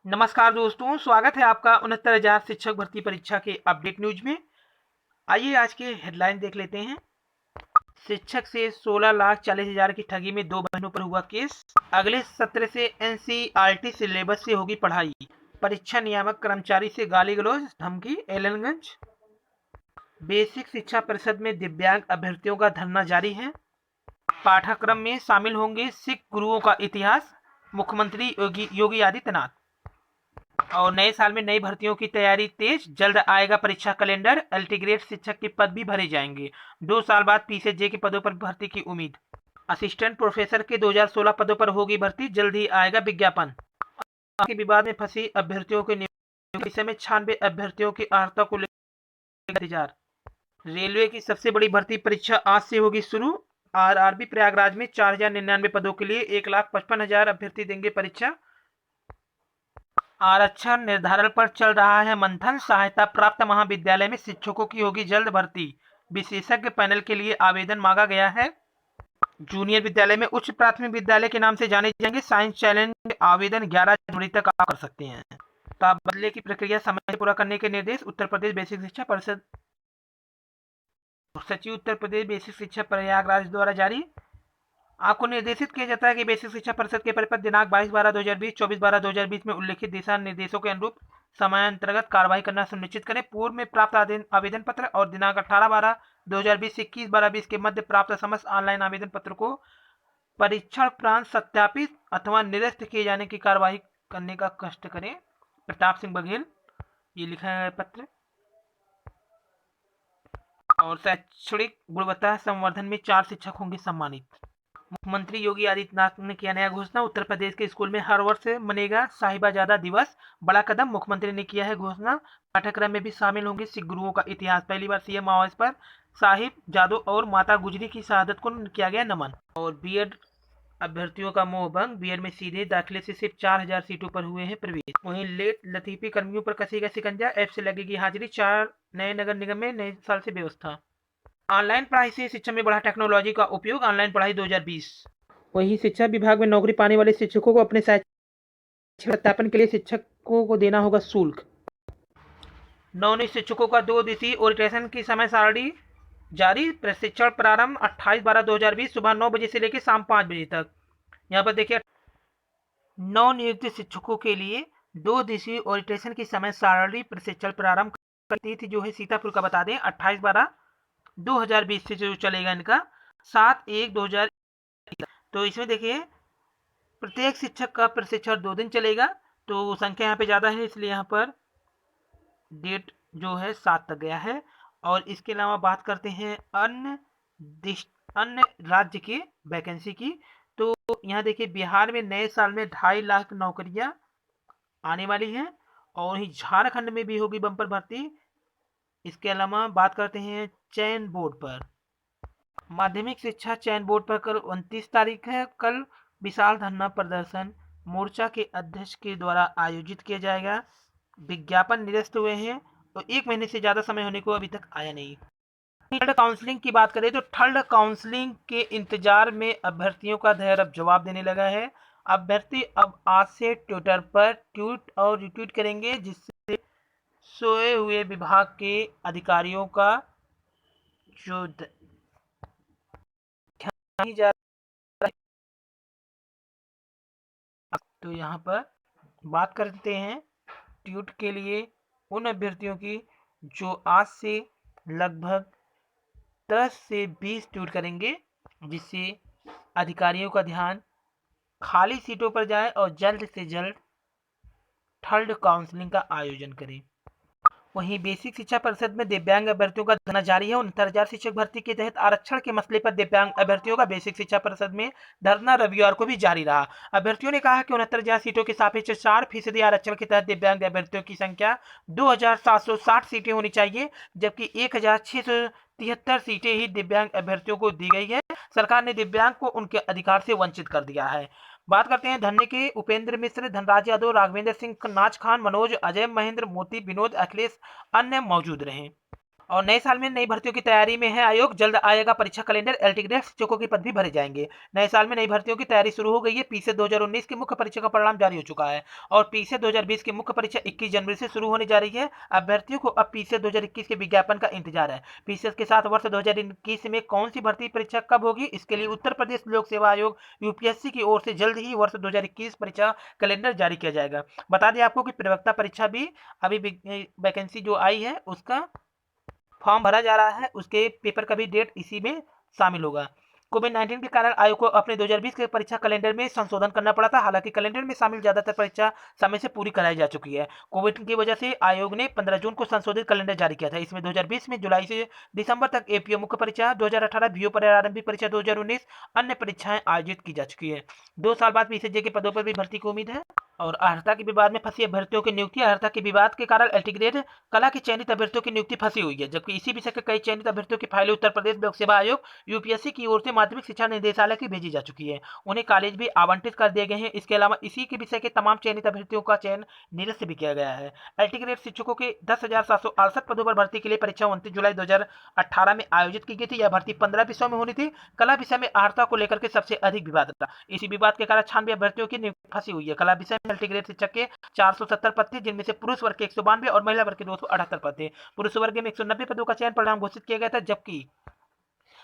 नमस्कार दोस्तों, स्वागत है आपका 69,000 शिक्षक भर्ती परीक्षा के अपडेट न्यूज में। आइए आज के हेडलाइन देख लेते हैं। शिक्षक से 16,40,000 की ठगी में 2 बहनों पर हुआ केस। अगले सत्र से एनसीईआरटी सिलेबस से होगी पढ़ाई। परीक्षा नियामक कर्मचारी से गाली गलौज धमकी एलनगंज। बेसिक शिक्षा परिषद में दिव्यांग अभ्यर्थियों का धरना जारी है। पाठ्यक्रम में शामिल होंगे सिख गुरुओं का इतिहास, मुख्यमंत्री योगी आदित्यनाथ। और नए साल में नई भर्तियों की तैयारी तेज, जल्द आएगा परीक्षा कैलेंडर। अल्टीग्रेड शिक्षक के पद भी भरे जाएंगे। 2 साल बाद पीसीजे के पदों पर भर्ती की उम्मीद। असिस्टेंट प्रोफेसर के 2016 पदों पर होगी भर्ती, जल्द ही आएगा विज्ञापन। के विवाद में फंसी अभ्यर्थियों के विषय में 96 अभ्यर्थियों की अर्हता को लेकर इंतजार। रेलवे की सबसे बड़ी भर्ती परीक्षा आज से होगी शुरू। आरआरबी प्रयागराज में 4,099 पदों के लिए 1,55,000 अभ्यर्थी देंगे परीक्षा। आरक्षण निर्धारण पर चल रहा है मंथन। सहायता प्राप्त महाविद्यालय में शिक्षकों की होगी जल्द भर्ती। विशेषज्ञ पैनल के लिए आवेदन मांगा गया है। जूनियर विद्यालय में उच्च प्राथमिक विद्यालय के नाम से जाने जाएंगे साइंस चैलेंज। आवेदन 11 जनवरी तक आप कर सकते हैं। तबादले की प्रक्रिया समय से पूरा करने के निर्देश। उत्तर प्रदेश बेसिक शिक्षा परिषद सचिव उत्तर प्रदेश बेसिक शिक्षा प्रयागराज द्वारा जारी। आपको निर्देशित किया जाता है कि बेसिक शिक्षा परिषद के परिपत्र दिनांक 22/12/2020, 24/12/2020 में उल्लिखित दिशा निर्देशों के अनुरूप समयांतर्गत कार्रवाई करना सुनिश्चित करें। पूर्व में प्राप्त आवेदन पत्र और दिनांक 18/12/2020 से 21/12/20 के मध्य प्राप्त समस्त ऑनलाइन आवेदन पत्र को परीक्षण उपरांत सत्यापित अथवा निरस्त किए जाने की कार्रवाई करने का कष्ट करें। प्रताप सिंह बघेल ये लिखा है पत्र। और शैक्षणिक गुणवत्ता संवर्धन में 4 शिक्षक होंगे सम्मानित। मुख्यमंत्री योगी आदित्यनाथ ने किया नया घोषणा। उत्तर प्रदेश के स्कूल में हर वर्ष मनेगा साहिबजादा दिवस, बड़ा कदम। मुख्यमंत्री ने किया है घोषणा। पाठ्यक्रम में भी शामिल होंगे सिख गुरुओं का इतिहास। पहली बार सीएम आवास पर साहिब जादू और माता गुजरी की शहादत को किया गया नमन। और बीएड अभ्यर्थियों का मोह भंग। बीएड में सीधे दाखिले से सिर्फ 4,000 सीटों पर हुए हैं प्रवेश। वहीं लेट लतीफी कर्मियों पर कसेगा शिकंजा। ऐप से लगेगी हाजिरी। 4 नए नगर निगम में नए साल से व्यवस्था। ऑनलाइन पढ़ाई से शिक्षा में बढ़ा टेक्नोलॉजी का उपयोग। ऑनलाइन पढ़ाई 2020। वहीं शिक्षा विभाग में नौकरी पाने वाले शिक्षकों को अपने शैक्षिक सत्यापन के लिए शिक्षकों को देना होगा शुल्क। नवनियुक्त शिक्षकों का 2 दिवसीय ओरिएंटेशन की समय सारणी जारी। प्रशिक्षण प्रारंभ 28/12/2020 सुबह 9 बजे से लेकर शाम 5 बजे तक। यहाँ पर देखिए नवनियुक्त शिक्षकों के लिए 2 दिवसीय ओरिएंटेशन की समय सारणी। प्रशिक्षण प्रारंभ तिथि जो है सीतापुर का बता दें 28/12/2020 से जो चलेगा इनका 7/1/2021। तो इसमें देखिए प्रत्येक शिक्षक का प्रशिक्षण 2 दिन चलेगा। तो संख्या यहाँ पे ज़्यादा है इसलिए यहाँ पर डेट जो है 7 तक गया है। और इसके अलावा बात करते हैं अन्य राज्य की वैकेंसी की। तो यहाँ देखिए बिहार में नए साल में 2.5 लाख नौकरियां आने वाली हैं। और वहीं झारखंड में भी होगी बम्पर भर्ती। इसके अलावा बात करते हैं चयन बोर्ड पर। माध्यमिक शिक्षा चयन बोर्ड पर कल 29 तारीख है। कल विशाल धरना प्रदर्शन मोर्चा के अध्यक्ष के द्वारा आयोजित किया जाएगा। विज्ञापन निरस्त हुए हैं तो 1 महीने से ज़्यादा समय होने को अभी तक आया नहीं। थर्ड काउंसलिंग की बात करें तो थर्ड काउंसलिंग के इंतजार में अभ्यर्थियों का धैर्य अब जवाब देने लगा है। अभ्यर्थी अब आज से ट्विटर पर ट्वीट और रिट्वीट करेंगे जिससे सोए हुए विभाग के अधिकारियों का जो नहीं जा रहा है। तो यहाँ पर बात करते हैं ट्वीट के लिए उन अभ्यर्थियों की जो आज से लगभग 10 से 20 ट्वीट करेंगे जिससे अधिकारियों का ध्यान खाली सीटों पर जाए और जल्द से जल्द थर्ड काउंसलिंग का आयोजन करें। वहीं बेसिक शिक्षा परिषद में दिव्यांग अभ्यर्थियों का धरना जारी है। 69,000 शिक्षक भर्ती के तहत आरक्षण के मसले पर दिव्यांग अभ्यर्थियों का बेसिक शिक्षा परिषद में धरना रविवार को भी जारी रहा। अभ्यर्थियों ने कहा कि 69,000 सीटों के सापेक्ष 4% आरक्षण के तहत दिव्यांग अभ्यर्थियों की संख्या 2,760 सीटें होनी चाहिए, जबकि 1,673 सीटें ही दिव्यांग अभ्यर्थियों को दी गई है। सरकार ने दिव्यांग को उनके अधिकार से वंचित कर दिया है। बात करते हैं धरने के। उपेंद्र मिश्र, धनराज यादव, राघवेंद्र सिंह, नाज खान, मनोज, अजय, महेंद्र, मोती, विनोद, अखिलेश अन्य मौजूद रहे। और नए साल में नई भर्तियों की तैयारी में है आयोग, जल्द आएगा परीक्षा कैलेंडर, एल ग्रेड शिक्षकों के पद भी भरे जाएंगे। नए साल में नई भर्तियों की तैयारी शुरू हो गई है। पीसे 2019 की मुख्य परीक्षा का परिणाम जारी हो चुका है और पीसे 2020 की मुख्य परीक्षा 21 जनवरी से शुरू होने जा रही है। अभ्यर्थियों को अब पीसे 2021 के विज्ञापन का इंतजार है। पीसे के साथ वर्ष 2021 में कौन सी भर्ती परीक्षा कब होगी, इसके लिए उत्तर प्रदेश लोक सेवा आयोग यूपीएससी की ओर से जल्द ही वर्ष 2021 परीक्षा कैलेंडर जारी किया जाएगा। बता दें आपको कि प्रवक्ता परीक्षा भी अभी वैकेंसी जो आई है उसका फॉर्म भरा जा रहा है, उसके पेपर का भी डेट इसी में शामिल होगा। कोविड-19 के कारण आयोग को अपने 2020 के परीक्षा कैलेंडर में संशोधन करना पड़ा था। हालांकि कैलेंडर में शामिल ज्यादातर परीक्षा समय से पूरी कराई जा चुकी है। कोविड की वजह से आयोग ने 15 जून को संशोधित कैलेंडर जारी किया था। इसमें 2020 में जुलाई से दिसंबर तक एपीओ मुख्य परीक्षा 2018, बीओ प्रारंभिक परीक्षा 2019, अन्य परीक्षाएं आयोजित की जा चुकी है। 2 साल बाद पीसीजे के पदों पर भी भर्ती की उम्मीद है। और अर्हता के विवाद में फंसी अभ्यर्थियों की नियुक्ति। अर्हता के विवाद के कारण एल्टीग्रेड कला के चयनित अभ्यर्थियों की नियुक्ति फंसी हुई है, जबकि इसी विषय के कई चयनित अभ्यर्थियों की फाइलें उत्तर प्रदेश लोक सेवा आयोग यूपीएससी की ओर से माध्यमिक शिक्षा निदेशालय की भेजी जा चुकी है। उन्हें कॉलेज भी आवंटित कर दिए गए हैं। इसके अलावा इसी के विषय के तमाम चयनित अभ्यर्थियों का चयन निरस्त भी किया गया है। एल्टीग्रेड शिक्षकों के 10,768 पदों पर भर्ती के लिए परीक्षा 29 जुलाई 2018 में आयोजित की गई थी। यह भर्ती 15 विषयों में होनी थी। कला विषय में अर्हता को लेकर के सबसे अधिक विवाद था। इसी विवाद के कारण 96 अभ्यर्थियों की नियुक्ति फंसी हुई है। कला विषय में मल्टीग्रेड शिक्षक के 470 पद थे, जिनमें से पुरुष वर्ग के 192 और महिला वर्ग के 278 पद थे। पुरुष वर्ग में 190 पदों का चयन परिणाम घोषित किया गया था, जबकि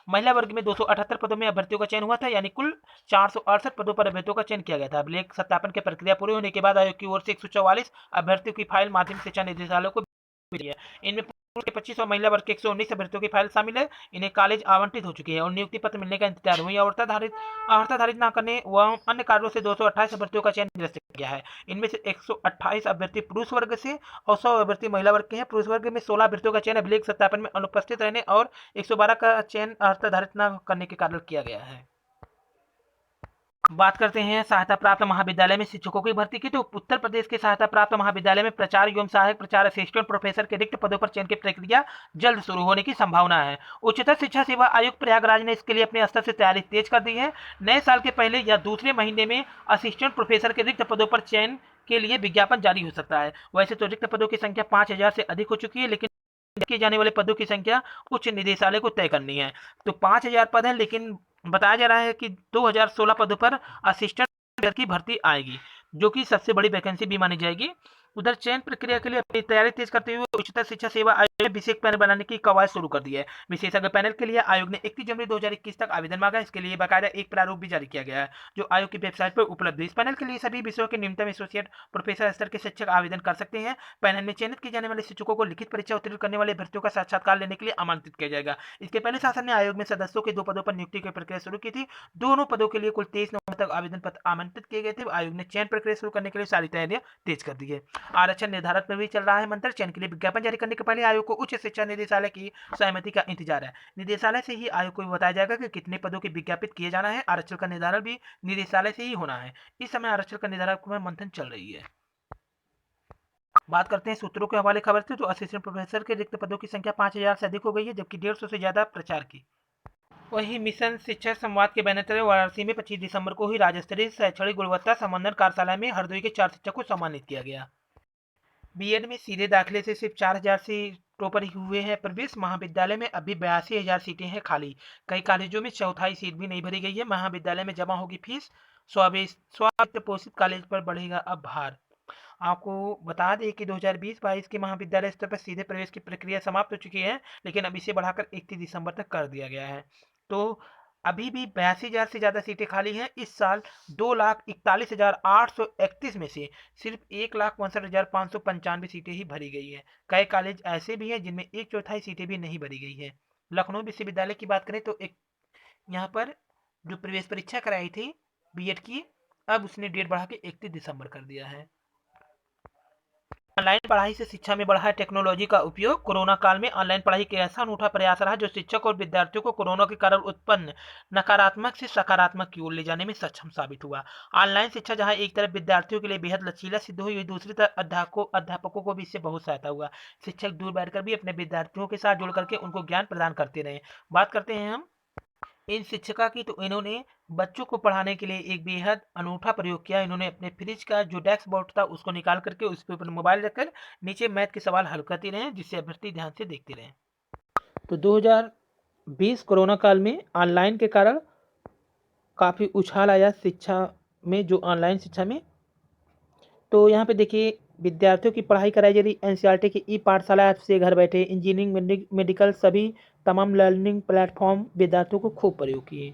महिला वर्ग में 278 पदों में अभ्यर्थियों का चयन हुआ था, यानी कुल 468 पदों पर अभ्यर्थियों का चयन किया गया था। अभिलेख सत्यापन की प्रक्रिया पूरी होने के बाद आयोग की ओर से 144 अभ्यर्थियों की फाइल माध्यमिक शिक्षा निदेशालय को भेजी है। इनमें पुरुष के 25 और महिला वर्ग के 119 अभ्यर्थियों की फाइल शामिल है। इन्हें कॉलेज आवंटित हो चुकी है और नियुक्ति पत्र मिलने का इंतजार हुई। अर्हता धारित न करने व अन्य कारणों से 228 अभ्यर्थियों का चयन निरस्त किया है। इनमें से 128 अभ्यर्थी पुरुष वर्ग से और 100 अभ्यर्थी महिला वर्ग के हैं। पुरुष वर्ग में 16 अभ्यर्थियों का चयन अभिलेख सत्यापन में अनुपस्थित रहने और 112 का चयन अर्हता धारित न करने के कारण किया गया है। बात करते हैं सहायता प्राप्त महाविद्यालय में शिक्षकों की भर्ती की। तो उत्तर प्रदेश के सहायता प्राप्त महाविद्यालय में प्राचार्य एवं सहायक प्राचार्य असिस्टेंट प्रोफेसर के रिक्त पदों पर चयन की प्रक्रिया जल्द शुरू होने की संभावना है। उच्चतर शिक्षा सेवा आयोग प्रयागराज ने इसके लिए अपने स्तर से तैयारी तेज कर दी है। नए साल के पहले या दूसरे महीने में असिस्टेंट प्रोफेसर के रिक्त पदों पर चयन के लिए विज्ञापन जारी हो सकता है। वैसे तो रिक्त पदों की संख्या 5,000 से अधिक हो चुकी है, लेकिन किए जाने वाले पदों की संख्या उच्च निदेशालय को तय करनी है। तो 5,000 पद हैं, लेकिन बताया जा रहा है कि 2016 पदों पर असिस्टेंट की भर्ती आएगी, जो कि सबसे बड़ी वैकेंसी भी मानी जाएगी। उधर चयन प्रक्रिया के लिए अपनी तैयारी तेज करते हुए उच्चतर शिक्षा सेवा आयोग ने विशेष पैनल बनाने की कवायद शुरू कर दी है। विशेषज्ञ पैनल के लिए आयोग ने 31 जनवरी 2021 तक आवेदन मांगा। इसके लिए बाकायदा एक प्रारूप भी जारी किया गया है, जो आयोग की वेबसाइट पर उपलब्ध है। इस पैनल के लिए सभी विषयों के न्यूनतम एसोसिएट प्रोफेसर स्तर के शिक्षक आवेदन कर सकते हैं। पैनल में चयनित किए जाने वाले शिक्षकों को लिखित परीक्षा उत्तीर्ण करने वाले अभ्यर्थियों का साक्षात्कार लेने के लिए आमंत्रित किया जाएगा। इसके पहले शासन ने आयोग में सदस्यों के 2 पदों पर नियुक्ति की प्रक्रिया शुरू की थी। दोनों पदों के लिए कुल 23 नवंबर तक आवेदन पत्र आमंत्रित किए गए थे। आयोग ने चयन प्रक्रिया शुरू करने के लिए सारी तैयारियां तेज कर दी है। आरक्षण निर्धारण में भी चल रहा है मंत्र। चयन के लिए विज्ञापन जारी करने के पहले आयोग को उच्च शिक्षा निदेशालय की सहमति का इंतजार है। निदेशालय से ही आयोग को बताया जाएगा कि कितने पदों के विज्ञापित किए जाना है। आरक्षण का निर्धारण भी निदेशालय से ही होना है। इस समय आरक्षण का निर्धारण में मंथन चल रही है। बात करते हैं सूत्रों के हवाले खबर से। तो असिस्टेंट प्रोफेसर के रिक्त पदों की संख्या 5,000 से अधिक हो गई है, जबकि 150 से ज्यादा प्रचार की। वहीं मिशन शिक्षा संवाद के बैनर तले वाराणसी में 25 दिसंबर को ही राज्य स्तरीय शैक्षणिक गुणवत्ता संवर्धन कार्यशाला में हरदोई के 4 शिक्षक को सम्मानित किया गया। बीएड में सीधे दाखिले से सिर्फ 4,000 से टॉपर ही हुए हैं प्रवेश। महाविद्यालय में अभी 82,000 सीटें हैं खाली। कई कॉलेजों में चौथाई सीट भी नहीं भरी गई है। महाविद्यालय में जमा होगी फीस। स्वायत्त पोषित कॉलेज पर बढ़ेगा अब भार। आपको बता दें कि 2020-22 के महाविद्यालय स्तर पर सीधे प्रवेश की प्रक्रिया समाप्त हो चुकी है, लेकिन अब इसे बढ़ाकर 31 दिसंबर तक कर दिया गया है। तो अभी भी 82,000 से ज़्यादा सीटें खाली हैं। इस साल 2,41,831 में से सिर्फ 1,62,595 सीटें ही भरी गई है। कई कॉलेज ऐसे भी हैं जिनमें 1/4 सीटें भी नहीं भरी गई है। लखनऊ विश्वविद्यालय की बात करें तो एक यहाँ पर जो प्रवेश परीक्षा कराई थी बीएड की, अब उसने डेट बढ़ा के 31 दिसंबर कर दिया है। ऑनलाइन पढ़ाई से शिक्षा में बढ़ा है टेक्नोलॉजी का उपयोग। कोरोना काल में ऑनलाइन पढ़ाई के ऐसा अनूठा प्रयास रहा जो शिक्षक और विद्यार्थियों को कोरोना के कारण उत्पन्न नकारात्मक से सकारात्मक की ओर ले जाने में सक्षम साबित हुआ। ऑनलाइन शिक्षा जहां एक तरफ विद्यार्थियों के लिए बेहद लचीला सिद्ध हुई, दूसरी तरफ अध्यापकों को भी इससे बहुत सहायता हुआ। शिक्षक दूर बैठकर भी अपने विद्यार्थियों के साथ जुड़ करके उनको ज्ञान प्रदान करते रहे। बात करते हैं हम इन शिक्षिका की, तो इन्होंने बच्चों को पढ़ाने के लिए एक बेहद अनूठा प्रयोग किया। इन्होंने अपने फ्रिज का जो डेस्क बोर्ड था उसको निकाल करके उस पे ऊपर मोबाइल रखकर नीचे मैथ के सवाल हल करते रहे, जिससे अभ्यर्थी ध्यान से देखते रहे। तो 2020 कोरोना काल में ऑनलाइन के कारण काफ़ी उछाल आया शिक्षा में, जो ऑनलाइन शिक्षा में। तो यहाँ पे देखिए विद्यार्थियों की पढ़ाई कराई जा रही, एनसीईआरटी की ई पाठशाला ऐप से घर बैठे, इंजीनियरिंग मेडिकल सभी तमाम लर्निंग प्लेटफॉर्म विद्यार्थियों को खूब प्रयोग किए।